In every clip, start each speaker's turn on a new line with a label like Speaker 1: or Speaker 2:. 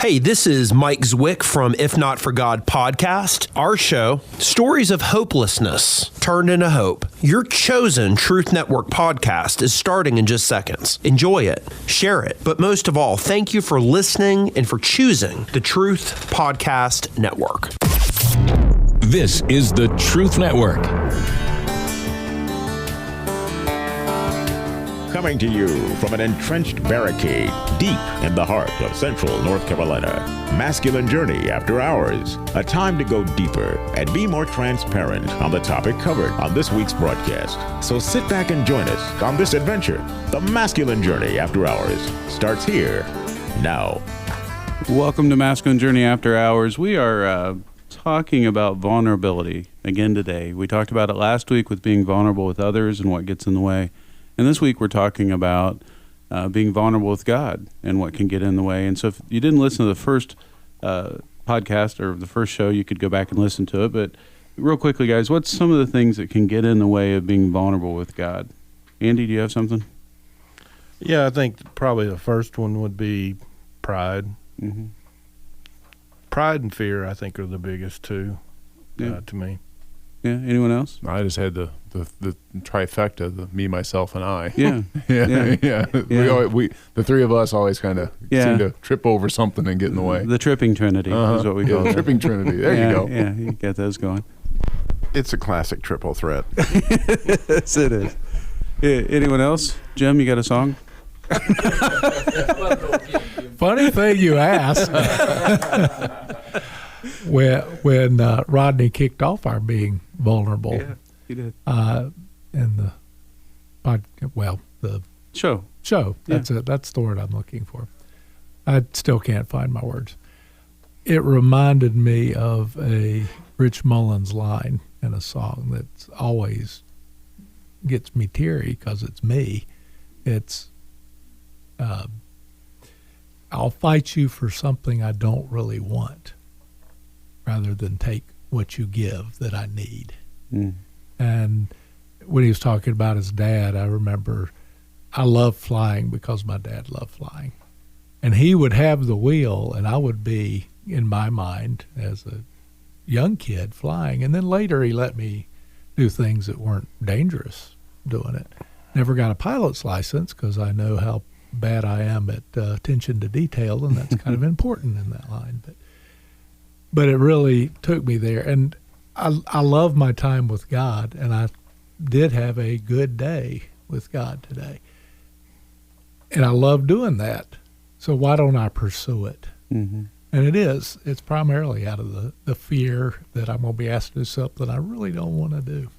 Speaker 1: Hey, this is Mike Zwick from If Not For God podcast. Our show, stories of hopelessness turned into hope. Your chosen Truth Network podcast is starting in just seconds. Enjoy it, share it, but most of all, thank you for listening and for choosing the Truth Podcast Network.
Speaker 2: This is the Truth Network.
Speaker 3: Coming to you from an entrenched barricade deep in the heart of central North Carolina. Masculine Journey After Hours. A time to go deeper and be more transparent on the topic covered on this week's broadcast. So sit back and join us on this adventure. The Masculine Journey After Hours starts here, now.
Speaker 4: Welcome to Masculine Journey After Hours. We are talking about vulnerability again today. We talked about it last week with being vulnerable with others and what gets in the way. And this week we're talking about being vulnerable with God and what can get in the way. And so if you didn't listen to the first podcast or the first show, you could go back and listen to it. But real quickly, guys, what's some of the things that can get in the way of being vulnerable with God? Andy, do you have something?
Speaker 5: Yeah, I think probably the first one would be pride.
Speaker 4: Mm-hmm.
Speaker 5: Pride and fear, I think, are the biggest two to me.
Speaker 4: Yeah, anyone else?
Speaker 6: I just had the trifecta, the me, myself, and I.
Speaker 4: Yeah.
Speaker 6: yeah. We the three of us always kind of seem to trip over something and get in the way.
Speaker 4: The tripping trinity is what we call it.
Speaker 6: Tripping trinity. There you go.
Speaker 4: Yeah, you get those going.
Speaker 7: It's a classic triple threat.
Speaker 4: Yes, it is. Anyone else? Jim, you got a song?
Speaker 8: Funny thing you ask. When Rodney kicked off our being vulnerable,
Speaker 4: he did.
Speaker 8: In the
Speaker 4: show.
Speaker 8: That's it. That's the word I'm looking for. I still can't find my words. It reminded me of a Rich Mullins line in a song that always gets me teary because it's me. It's I'll fight you for something I don't really want, rather than take what you give that I need.
Speaker 4: Mm.
Speaker 8: And when he was talking about his dad, I remember I loved flying because my dad loved flying. And he would have the wheel, and I would be, in my mind, as a young kid, flying. And then later he let me do things that weren't dangerous doing it. Never got a pilot's license because I know how bad I am at attention to detail, and that's kind of important in that line. But it really took me there. And I love my time with God, and I did have a good day with God today. And I love doing that. So why don't I pursue it?
Speaker 4: Mm-hmm.
Speaker 8: And it's primarily out of the fear that I'm going to be asked to do something I really don't want to do.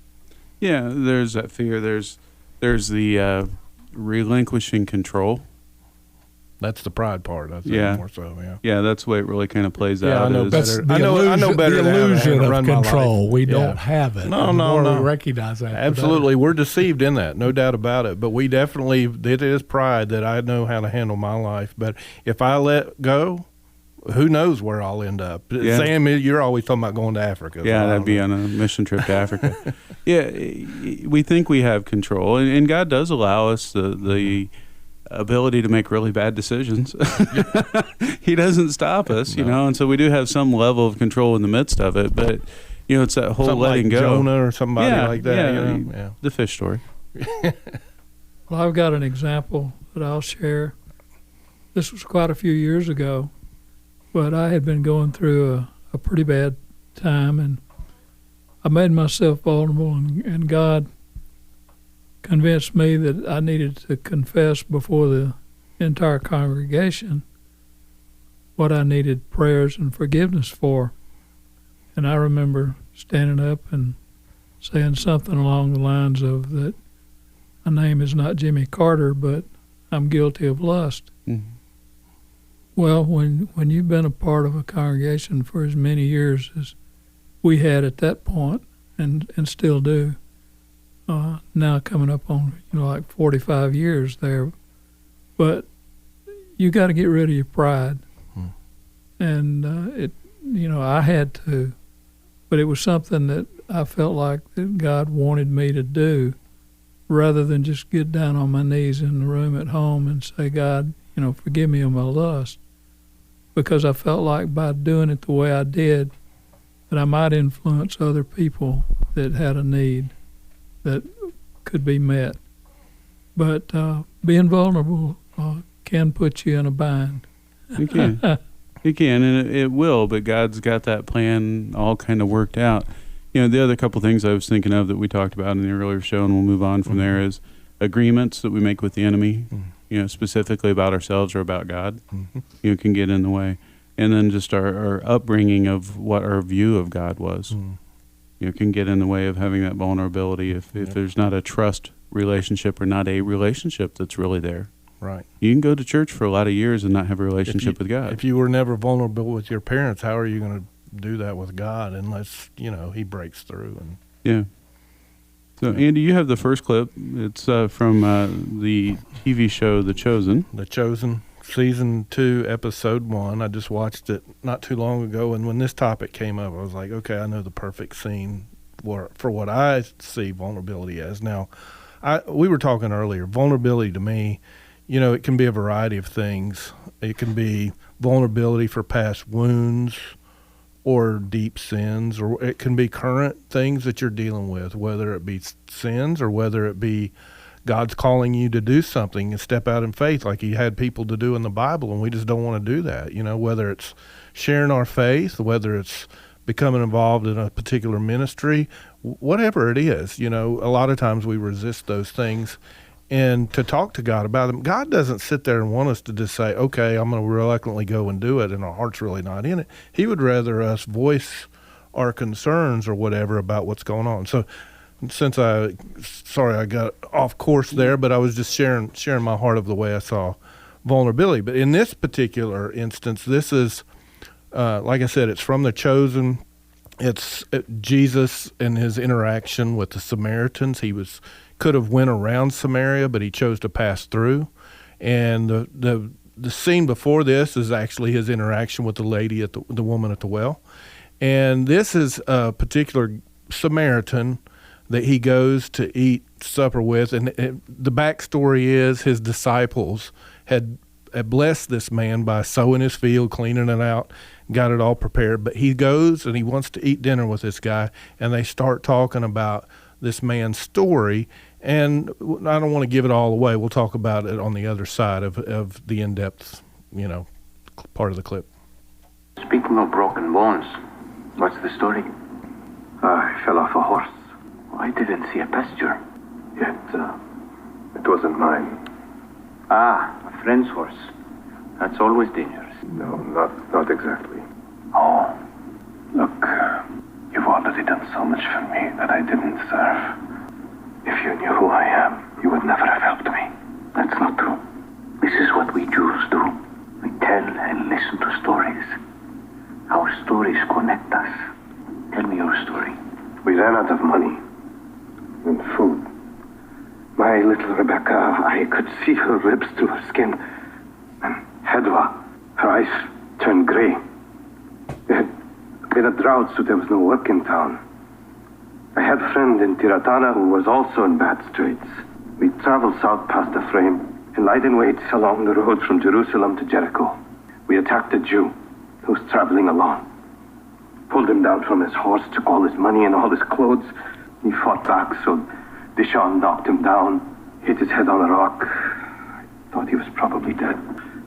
Speaker 4: Yeah, there's that fear. There's the relinquishing control.
Speaker 5: That's the pride part, I think, more so,
Speaker 4: Yeah, that's the way it really kind of plays out.
Speaker 5: I know
Speaker 8: That's
Speaker 5: better.
Speaker 8: the
Speaker 5: I know better
Speaker 8: the
Speaker 5: than
Speaker 8: illusion
Speaker 5: to
Speaker 8: of
Speaker 5: run my
Speaker 8: control.
Speaker 5: life.
Speaker 8: We don't have it.
Speaker 5: No.
Speaker 8: We recognize that.
Speaker 5: Absolutely. We're deceived in that, no doubt about it. But we definitely, it is pride that I know how to handle my life. But if I let go, who knows where I'll end up.
Speaker 4: Yeah.
Speaker 5: Sam, you're always talking about going to Africa.
Speaker 4: Yeah,
Speaker 5: so
Speaker 4: that'd be on a mission trip to Africa. Yeah, we think we have control, and God does allow us the ability to make really bad decisions. He doesn't stop us, and so we do have some level of control in the midst of it, but it's that whole
Speaker 5: something
Speaker 4: letting
Speaker 5: like
Speaker 4: go.
Speaker 5: Jonah or somebody like that.
Speaker 4: Yeah. The fish story.
Speaker 9: Well, I've got an example that I'll share. This was quite a few years ago, but I had been going through a pretty bad time, and I made myself vulnerable, and God convinced me that I needed to confess before the entire congregation what I needed prayers and forgiveness for. And I remember standing up and saying something along the lines of that my name is not Jimmy Carter, but I'm guilty of lust.
Speaker 4: Mm-hmm.
Speaker 9: Well, when you've been a part of a congregation for as many years as we had at that point, and still do, now coming up on like 45 years there, but you got to get rid of your pride, and I had to, but it was something that I felt like that God wanted me to do, rather than just get down on my knees in the room at home and say, God, forgive me of my lust. because I felt like by doing it the way I did, that I might influence other people that had a need that could be met. But being vulnerable can put you in a bind.
Speaker 4: You can. You can, and it will, but God's got that plan all kind of worked out. You know, the other couple things I was thinking of that we talked about in the earlier show, and we'll move on from there, is agreements that we make with the enemy, you know, specifically about ourselves or about God, you know, can get in the way. And then just our upbringing of what our view of God was, you know, can get in the way of having that vulnerability if there's not a trust relationship or not a relationship that's really there.
Speaker 5: Right.
Speaker 4: You can go to church for a lot of years and not have a relationship with God.
Speaker 5: If you were never vulnerable with your parents, how are you going to do that with God unless, you know, he breaks through? And
Speaker 4: yeah. So, Andy, you have the first clip. It's from the TV show The Chosen.
Speaker 5: The Chosen, Season 2, Episode 1. I just watched it not too long ago, and when this topic came up, I was like, okay, I know the perfect scene for what I see vulnerability as. Now, we were talking earlier, vulnerability to me, you know, it can be a variety of things. It can be vulnerability for past wounds or deep sins, or it can be current things that you're dealing with, whether it be sins or whether it be God's calling you to do something and step out in faith like he had people to do in the Bible, and we just don't want to do that. You know, whether it's sharing our faith, whether it's becoming involved in a particular ministry, whatever it is, you know, a lot of times we resist those things. And to talk to God about them, God doesn't sit there and want us to just say, okay, I'm going to reluctantly go and do it, and our heart's really not in it. He would rather us voice our concerns or whatever about what's going on. So since sorry I got off course there, but I was just sharing my heart of the way I saw vulnerability. But in this particular instance, this is, like I said, it's from The Chosen. It's Jesus and his interaction with the Samaritans. He could have went around Samaria, but he chose to pass through. And the scene before this is actually his interaction with the lady the woman at the well. And this is a particular Samaritan that he goes to eat supper with. And the backstory is his disciples had blessed this man by sowing his field, cleaning it out, got it all prepared. But he goes and he wants to eat dinner with this guy, and they start talking about this man's story. And I don't want to give it all away. We'll talk about it on the other side of the in-depth, you know, part of the clip.
Speaker 10: Speaking of broken bones, what's the story?
Speaker 11: I fell off a horse.
Speaker 10: I didn't see a pasture.
Speaker 11: It wasn't mine.
Speaker 10: Ah, a friend's horse. That's always dangerous.
Speaker 11: No, not exactly.
Speaker 10: Oh, look, you've already done so much for me that I didn't deserve. If you knew who I am, you would never have helped me. That's not true. This is what we Jews do. We tell and listen to stories. Our stories connect us. Tell me your story.
Speaker 11: We ran out of money and food. My little Rebecca, I could see her ribs through her skin. And Hedwa, her eyes turned gray. They had been a drought, so there was no work in town. I had a friend in Tiratana who was also in bad straits. We traveled south past Ephraim and lied in wait along the road from Jerusalem to Jericho. We attacked a Jew who was traveling along. Pulled him down from his horse, took all his money and all his clothes. He fought back, so Dishon knocked him down, hit his head on a rock. I thought he was probably dead.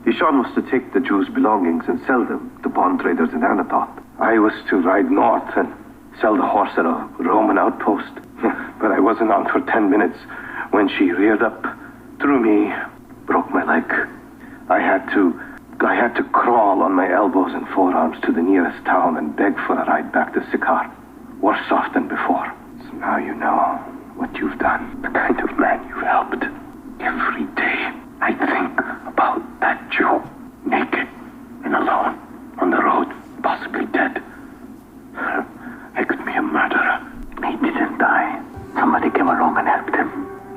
Speaker 11: Dishon was to take the Jews' belongings and sell them to bond traders in Anathoth. I was to ride north and sell the horse at a Roman outpost. But I wasn't on for 10 minutes when she reared up, threw me, broke my leg. I had to crawl on my elbows and forearms to the nearest town and beg for a ride back to Sychar. Worse off than before. So now you know what you've done, the kind of man you've helped. Every day I think about that Jew, naked and alone, on the road, possibly dead. I could be a murderer. He didn't die. Somebody came along and helped him.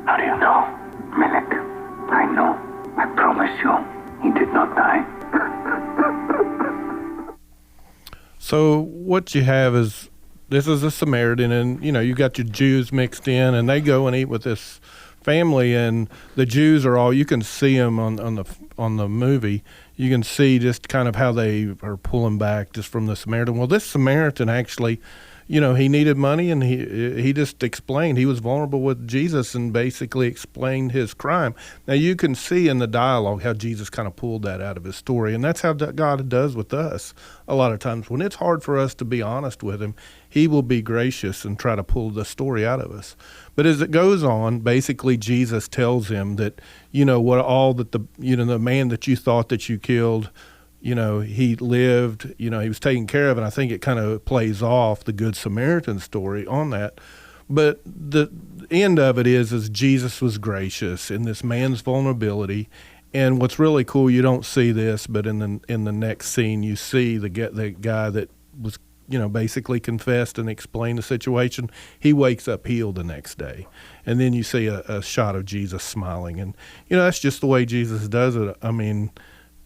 Speaker 11: How do you know? Melek, I know. I promise you, he did not die.
Speaker 5: So what you have is, this is a Samaritan, and, you know, you got your Jews mixed in, and they go and eat with this family, and the Jews are all, you can see them on the movie, you can see just kind of how they are pulling back just from the Samaritan. Well, this Samaritan actually, he needed money, and he just explained he was vulnerable with Jesus and basically explained his crime. Now you can see in the dialogue how Jesus kind of pulled that out of his story, and that's how God does with us a lot of times. When it's hard for us to be honest with him, he will be gracious and try to pull the story out of us. But as it goes on, basically Jesus tells him that, what all that the man that you thought that you killed, he lived, he was taken care of, and I think it kind of plays off the Good Samaritan story on that. But the end of it is Jesus was gracious in this man's vulnerability. And what's really cool, you don't see this, but in the next scene, you see the guy that was, basically confessed and explained the situation. He wakes up healed the next day. And then you see a shot of Jesus smiling. And, that's just the way Jesus does it. I mean,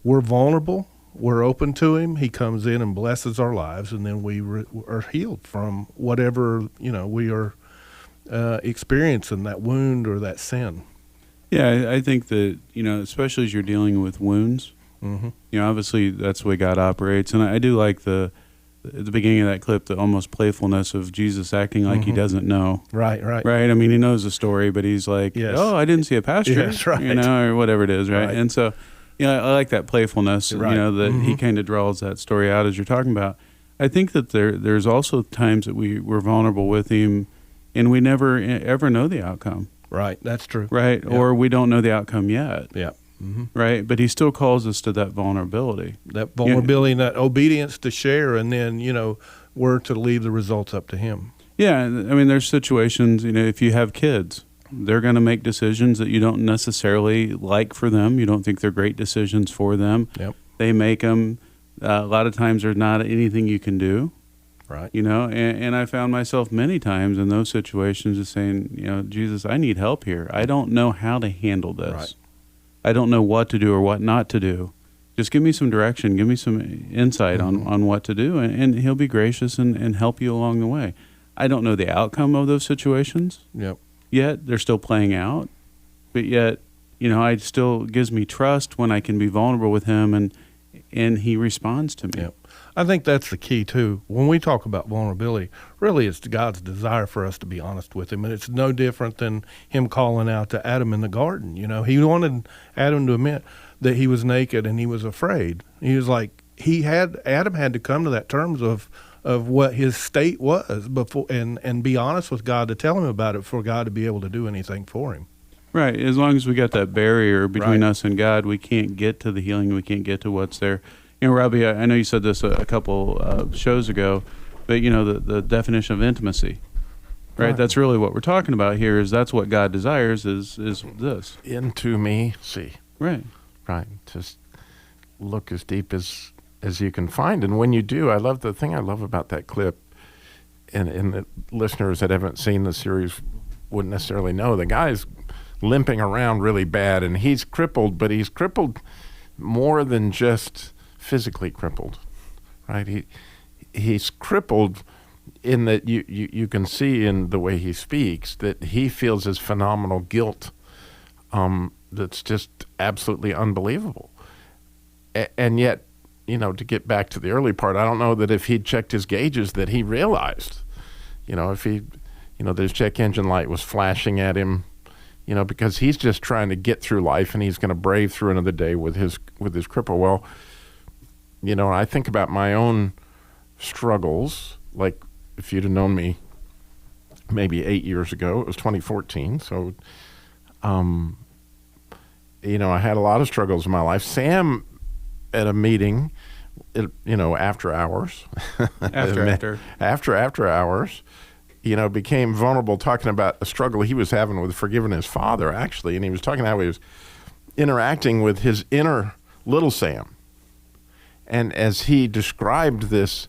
Speaker 5: we're vulnerable. We're open to him. He comes in and blesses our lives, and then we are healed from whatever, we are experiencing, that wound or that sin.
Speaker 4: Yeah, I think that, especially as you're dealing with wounds, obviously that's the way God operates. And I do like at the beginning of that clip, the almost playfulness of Jesus acting like he doesn't know.
Speaker 5: Right.
Speaker 4: I mean, he knows the story, but he's like, oh, I didn't see a pasture,
Speaker 5: yes, right.
Speaker 4: Or whatever it is, right? And so, I like that playfulness,
Speaker 5: right.
Speaker 4: That he kind of draws that story out as you're talking about. I think that there's also times that we're vulnerable with him, and we never ever know the outcome.
Speaker 5: Right, that's true.
Speaker 4: Right, yep. Or we don't know the outcome yet.
Speaker 5: Yeah.
Speaker 4: Right, but he still calls us to that vulnerability.
Speaker 5: That vulnerability and that obedience to share, and then, we're to leave the results up to him.
Speaker 4: Yeah, I mean, there's situations, if you have kids, they're going to make decisions that you don't necessarily like for them. You don't think they're great decisions for them.
Speaker 5: Yep.
Speaker 4: They make them. A lot of times there's not anything you can do.
Speaker 5: Right.
Speaker 4: And I found myself many times in those situations just saying, Jesus, I need help here. I don't know how to handle this.
Speaker 5: Right.
Speaker 4: I don't know what to do or what not to do. Just give me some direction. Give me some insight on what to do, and he'll be gracious and help you along the way. I don't know the outcome of those situations.
Speaker 5: Yep.
Speaker 4: Yet they're still playing out, but yet, it still gives me trust when I can be vulnerable with him, and he responds to me.
Speaker 5: Yep. I think that's the key too. When we talk about vulnerability, really it's God's desire for us to be honest with him, and it's no different than him calling out to Adam in the garden. He wanted Adam to admit that he was naked and he was afraid. He was like, Adam had to come to that terms of what his state was before, and be honest with God to tell him about it for God to be able to do anything for him.
Speaker 4: Right. As long as we got that barrier between
Speaker 5: right.
Speaker 4: us and God, we can't get to the healing. We can't get to what's there. Robbie, I know you said this a couple shows ago, but the definition of intimacy, right? That's really what we're talking about here. That's what God desires is this.
Speaker 7: Into me, see.
Speaker 4: Right.
Speaker 7: Just look as deep as you can find, and when you do, the thing I love about that clip, and the listeners that haven't seen the series wouldn't necessarily know, the guy's limping around really bad, and he's crippled, but he's crippled more than just physically crippled, right? He's crippled in that you can see in the way he speaks that he feels this phenomenal guilt that's just absolutely unbelievable. And yet, to get back to the early part, I don't know that if he'd checked his gauges that he realized, if he, his check engine light was flashing at him, because he's just trying to get through life, and he's going to brave through another day with his cripple. Well, I think about my own struggles, like if you'd have known me maybe 8 years ago, it was 2014. So, I had a lot of struggles in my life. Sam, at a meeting, after hours, after hours, became vulnerable, talking about a struggle he was having with forgiving his father, actually. And he was talking how he was interacting with his inner little Sam. And as he described this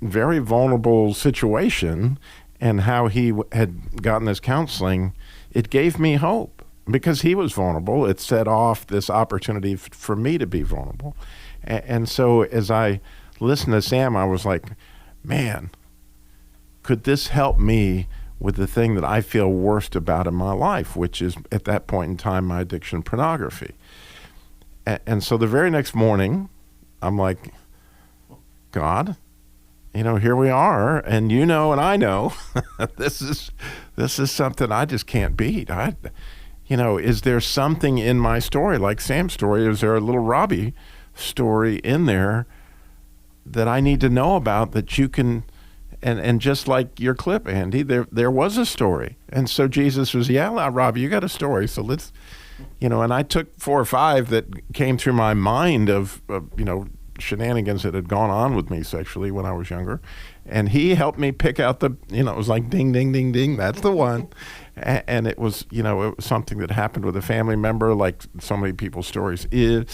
Speaker 7: very vulnerable situation and how he had gotten this counseling, it gave me hope. Because he was vulnerable, it set off this opportunity for me to be vulnerable. And so as I listened to Sam, I was like, man, could this help me with the thing that I feel worst about in my life, which is, at that point in time, my addiction to pornography. And so the very next morning, I'm like, God, here we are, and and I know this is something I just can't beat. Is there something in my story, like Sam's story? Is there a little Robbie story in there that I need to know about that you can, and just like your clip, Andy, there was a story. And so Jesus was, Robbie, you got a story. So let's, and I took 4 or 5 that came through my mind of shenanigans that had gone on with me sexually when I was younger. And he helped me pick out it was like ding, ding, ding, ding, that's the one. And it was, it was something that happened with a family member, like so many people's stories is.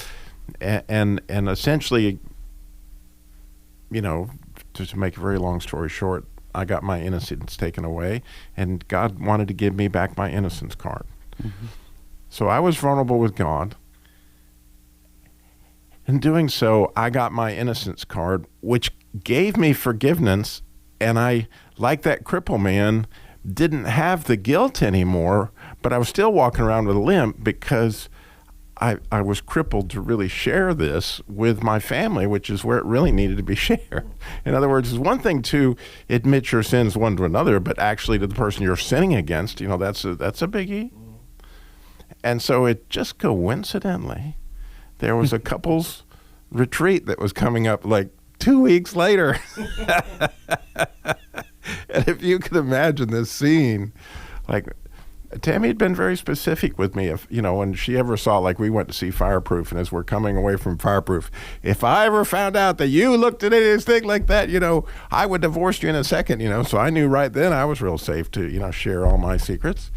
Speaker 7: And essentially, just to make a very long story short, I got my innocence taken away, and God wanted to give me back my innocence card. Mm-hmm. So I was vulnerable with God. In doing so, I got my innocence card, which gave me forgiveness, and I, like that cripple man, didn't have the guilt anymore, but I was still walking around with a limp because I was crippled to really share this with my family, which is where it really needed to be shared. In other words, it's one thing to admit your sins one to another, but actually to the person you're sinning against, that's a biggie. And so it just coincidentally, there was a couples retreat that was coming up like 2 weeks later. And if you can imagine this scene, like Tammy had been very specific with me. If, when she ever saw, like we went to see Fireproof, and as we're coming away from Fireproof, if I ever found out that you looked at anything like that, I would divorce you in a second, So I knew right then I was real safe to, share all my secrets.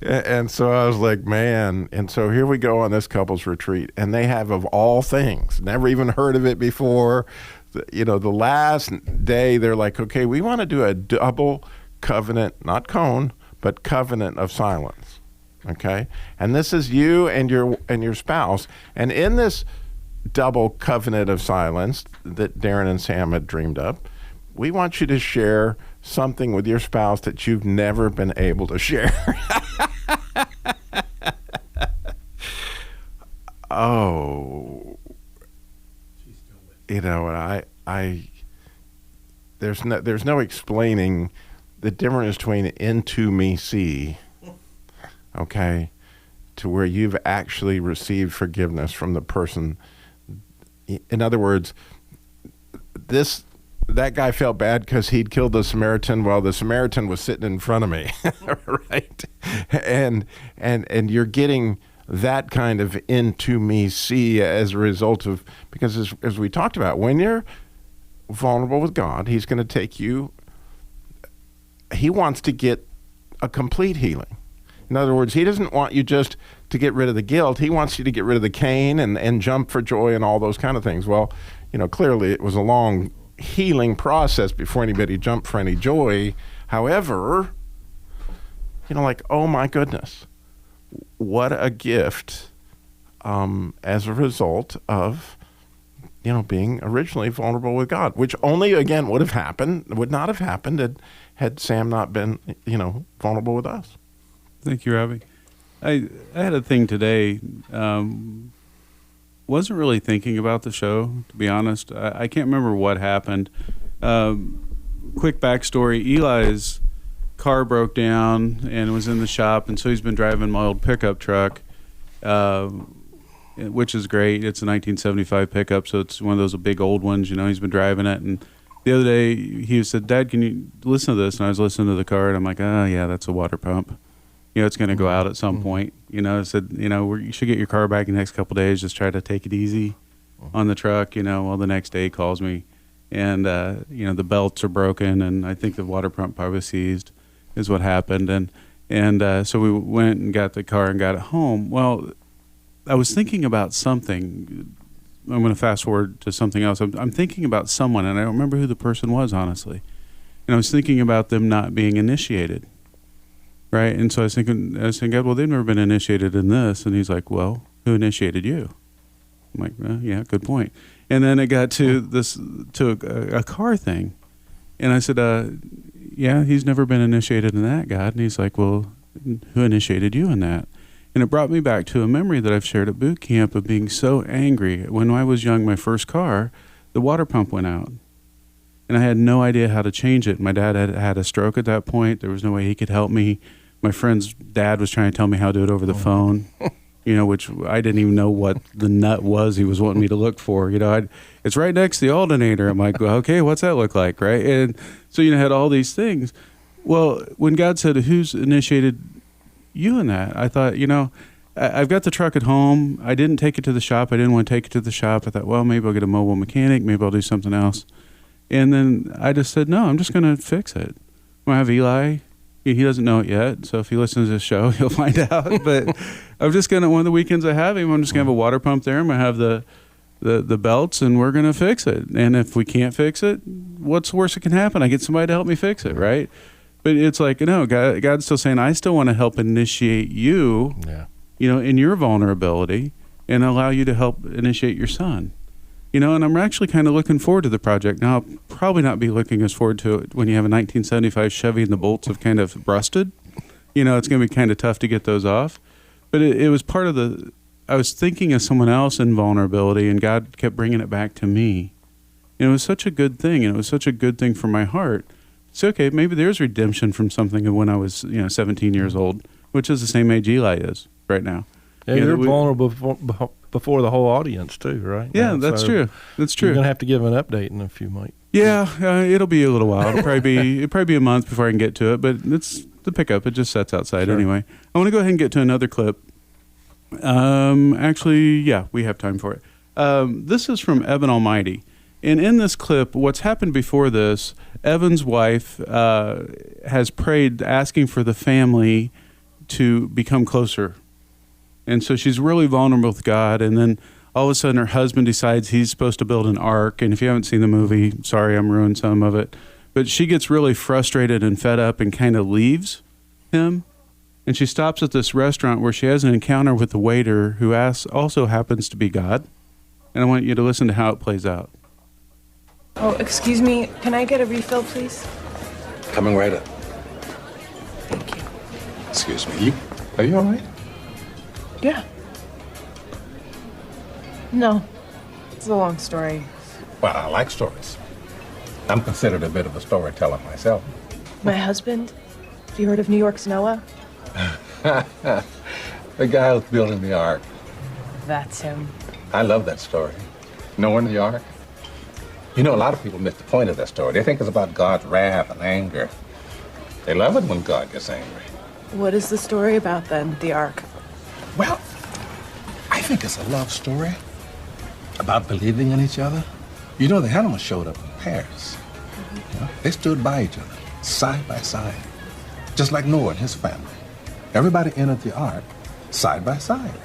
Speaker 7: And so I was like, man. And so here we go on this couples retreat, and they have, of all things, never even heard of it before. The last day, they're like, okay, we want to do a double covenant, not cone, but covenant of silence. Okay. And this is you and your spouse. And in this double covenant of silence that Darren and Sam had dreamed up, we want you to share something with your spouse that you've never been able to share. Oh, there's no explaining the difference between into me see, okay, to where you've actually received forgiveness from the person. In other words, that guy felt bad because he'd killed the Samaritan while the Samaritan was sitting in front of me, right? And you're getting that kind of into me see as a result of, because as we talked about, when you're vulnerable with God, he's going to take you, he wants to get a complete healing. In other words, he doesn't want you just to get rid of the guilt. He wants you to get rid of the Cain and jump for joy and all those kind of things. Well, clearly it was a long healing process before anybody jumped for any joy. However, like, oh my goodness, what a gift as a result of being originally vulnerable with God, which only again would not have happened had Sam not been vulnerable with us.
Speaker 4: Thank you, Robbie. I had a thing today. Wasn't really thinking about the show, to be honest. I can't remember what happened. Quick backstory: Eli's car broke down and was in the shop, and so he's been driving my old pickup truck, which is great. It's a 1975 pickup, so it's one of those big old ones. He's been driving it, and the other day he said, "Dad, can you listen to this?" And I was listening to the car, and I'm like, "Oh yeah, that's a water pump. It's going to go out at some point." I said, you should get your car back in the next couple of days. Just try to take it easy on the truck. Well, the next day he calls me, and the belts are broken, and I think the water pump probably seized, is what happened. And so we went and got the car and got it home. Well, I was thinking about something. I'm going to fast forward to something else. I'm thinking about someone, and I don't remember who the person was, honestly. And I was thinking about them not being initiated. Right. And so I was thinking, God, well, they've never been initiated in this. And he's like, well, who initiated you? I'm like, yeah, good point. And then it got to a car thing. And I said, yeah, he's never been initiated in that, God. And he's like, well, who initiated you in that? And it brought me back to a memory that I've shared at boot camp of being so angry. When I was young, my first car, the water pump went out. And I had no idea how to change it. My dad had had a stroke at that point. There was no way he could help me. My friend's dad was trying to tell me how to do it over the phone, which I didn't even know what the nut was he was wanting me to look for. It's right next to the alternator. I'm like, well, okay, what's that look like, right? And so, I had all these things. Well, when God said, who's initiated you in that? I thought, I've got the truck at home. I didn't take it to the shop. I didn't want to take it to the shop. I thought, well, maybe I'll get a mobile mechanic. Maybe I'll do something else. And then I just said, no, I'm just going to fix it. I'm going to have Eli. He doesn't know it yet. So if he listens to this show, he'll find out. But I'm just going to, one of the weekends I have him, I'm just going to have a water pump there. I'm going to have the belts, and we're going to fix it. And if we can't fix it, what's the worst that can happen? I get somebody to help me fix it, right? But it's like, God's still saying, I still want to help initiate you, in your vulnerability, and allow you to help initiate your son. And I'm actually kind of looking forward to the project. Now, I'll probably not be looking as forward to it when you have a 1975 Chevy and the bolts have kind of rusted. It's going to be kind of tough to get those off. But it was part of I was thinking of someone else in vulnerability, and God kept bringing it back to me. And it was such a good thing, and it was such a good thing for my heart. So, okay, maybe there's redemption from something of when I was, 17 years old, which is the same age Eli is right now.
Speaker 5: Yeah, you're vulnerable before the whole audience too, right?
Speaker 4: Yeah, that's true. That's true.
Speaker 5: You're gonna have to give an update in a few months.
Speaker 4: Yeah, it'll be a little while. It'll probably be a month before I can get to it, but it's the pickup. It just sets outside anyway. I want to go ahead and get to another clip. Actually, yeah, we have time for it. This is from Evan Almighty. And in this clip, what's happened before this, Evan's wife has prayed asking for the family to become closer. And so she's really vulnerable with God. And then all of a sudden her husband decides he's supposed to build an ark. And if you haven't seen the movie, sorry, I'm ruining some of it. But she gets really frustrated and fed up and kind of leaves him. And she stops at this restaurant where she has an encounter with the waiter who also happens to be God. And I want you to listen to how it plays out.
Speaker 12: Oh, excuse me. Can I get a refill, please?
Speaker 13: Coming right up.
Speaker 12: Thank you.
Speaker 13: Excuse me. Are you all right?
Speaker 12: Yeah. No. It's a long story.
Speaker 13: Well, I like stories. I'm considered a bit of a storyteller myself.
Speaker 12: My husband? Have you heard of New York's Noah?
Speaker 13: The guy who's building the ark.
Speaker 12: That's him.
Speaker 13: I love that story. Noah and the ark. A lot of people miss the point of that story. They think it's about God's wrath and anger. They love it when God gets angry.
Speaker 12: What is the story about, then, the ark?
Speaker 13: Well, I think it's a love story about believing in each other. The animals showed up in pairs. They stood by each other, side by side, just like Noah and his family. Everybody entered the ark side by side.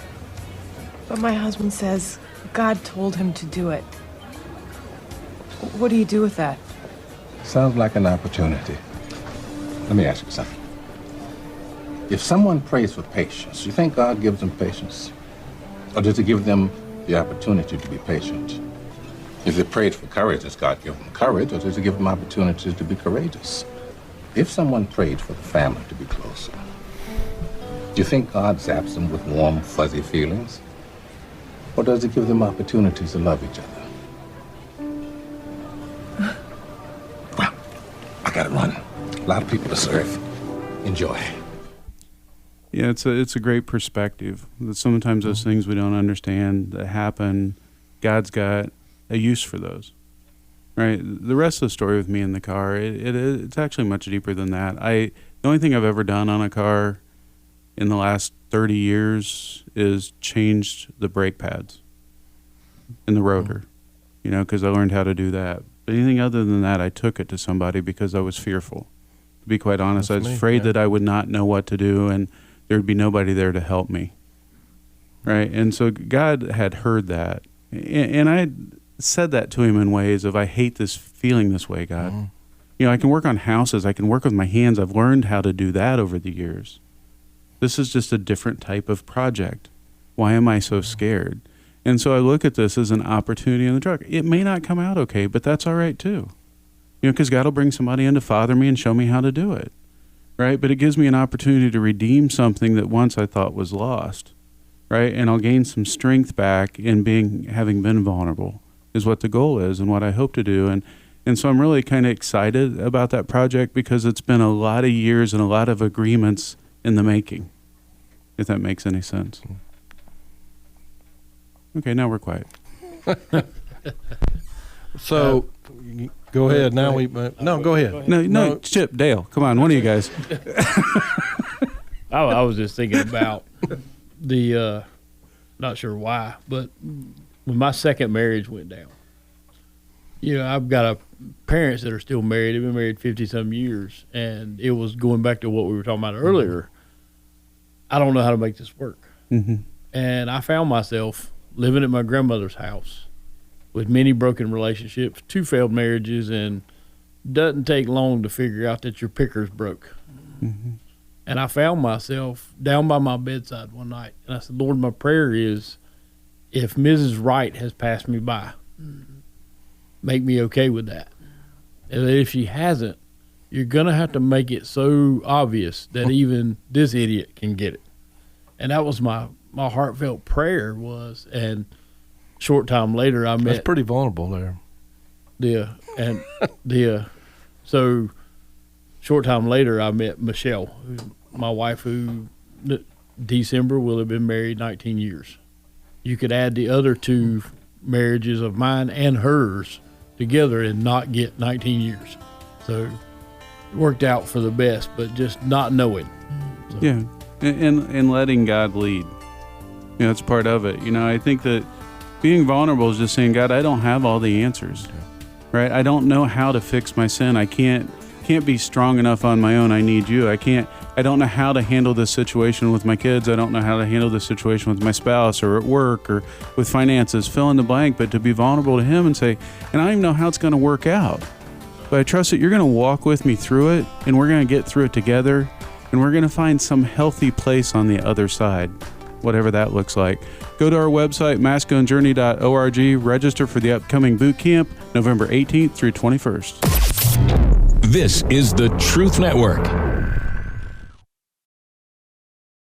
Speaker 12: But my husband says God told him to do it. What do you do with that?
Speaker 13: Sounds like an opportunity. Let me ask you something. If someone prays for patience, you think God gives them patience? Or does he give them the opportunity to be patient? If they prayed for courage, does God give them courage, or does he give them opportunities to be courageous? If someone prayed for the family to be closer, do you think God zaps them with warm, fuzzy feelings? Or does he give them opportunities to love each other? Well, I gotta run. A lot of people to serve. Enjoy.
Speaker 4: Yeah, it's a great perspective. That sometimes those things we don't understand that happen, God's got a use for those. Right? The rest of the story with me in the car, it's actually much deeper than that. The only thing I've ever done on a car in the last 30 years is changed the brake pads and the rotor, because I learned how to do that. But anything other than that, I took it to somebody because I was fearful. To be quite honest, I was afraid that I would not know what to do and there'd be nobody there to help me. Right? And so God had heard that. And I said that to him in ways of, I hate this feeling this way, God. I can work on houses. I can work with my hands. I've learned how to do that over the years. This is just a different type of project. Why am I so scared? And so I look at this as an opportunity in the truck. It may not come out okay, but that's all right too. Because God will bring somebody in to father me and show me how to do it. right? But it gives me an opportunity to redeem something that once I thought was lost, right? And I'll gain some strength back in having been vulnerable is what the goal is and what I hope to do. And so I'm really kind of excited about that project because it's been a lot of years and a lot of agreements in the making, if that makes any sense. Okay, now we're quiet.
Speaker 5: So, go ahead. Now go ahead.
Speaker 4: No, Chip, Dale, come on, one of you guys.
Speaker 14: I was just thinking about the, not sure why, but when my second marriage went down, I've got parents that are still married. They've been married 50-some years, and it was going back to what we were talking about earlier. I don't know how to make this work.
Speaker 4: Mm-hmm.
Speaker 14: And I found myself living at my grandmother's house with many broken relationships, 2 failed marriages, and doesn't take long to figure out that your picker's broke.
Speaker 4: Mm-hmm.
Speaker 14: And I found myself down by my bedside one night, and I said, Lord, my prayer is, if Mrs. Wright has passed me by, make me okay with that. And if she hasn't, you're going to have to make it so obvious that even this idiot can get it. And that was my heartfelt prayer was, and short time later I met.
Speaker 5: That's pretty vulnerable there.
Speaker 14: So short time later I met Michelle, my wife, who December will have been married 19 years. You could add the other 2 marriages of mine and hers together and not get 19 years. So it worked out for the best, but just not knowing. So.
Speaker 4: Yeah, and letting God lead. It's part of it. I think that being vulnerable is just saying, God, I don't have all the answers, right? I don't know how to fix my sin. I can't be strong enough on my own. I need you. I don't know how to handle this situation with my kids. I don't know how to handle this situation with my spouse or at work or with finances, fill in the blank, but to be vulnerable to him and say, and I don't even know how it's going to work out, but I trust that you're going to walk with me through it, and we're going to get through it together, and we're going to find some healthy place on the other side, whatever that looks like. Go to our website, masculinejourney.org, register for the upcoming boot camp, November 18th through 21st.
Speaker 2: This is the Truth Network.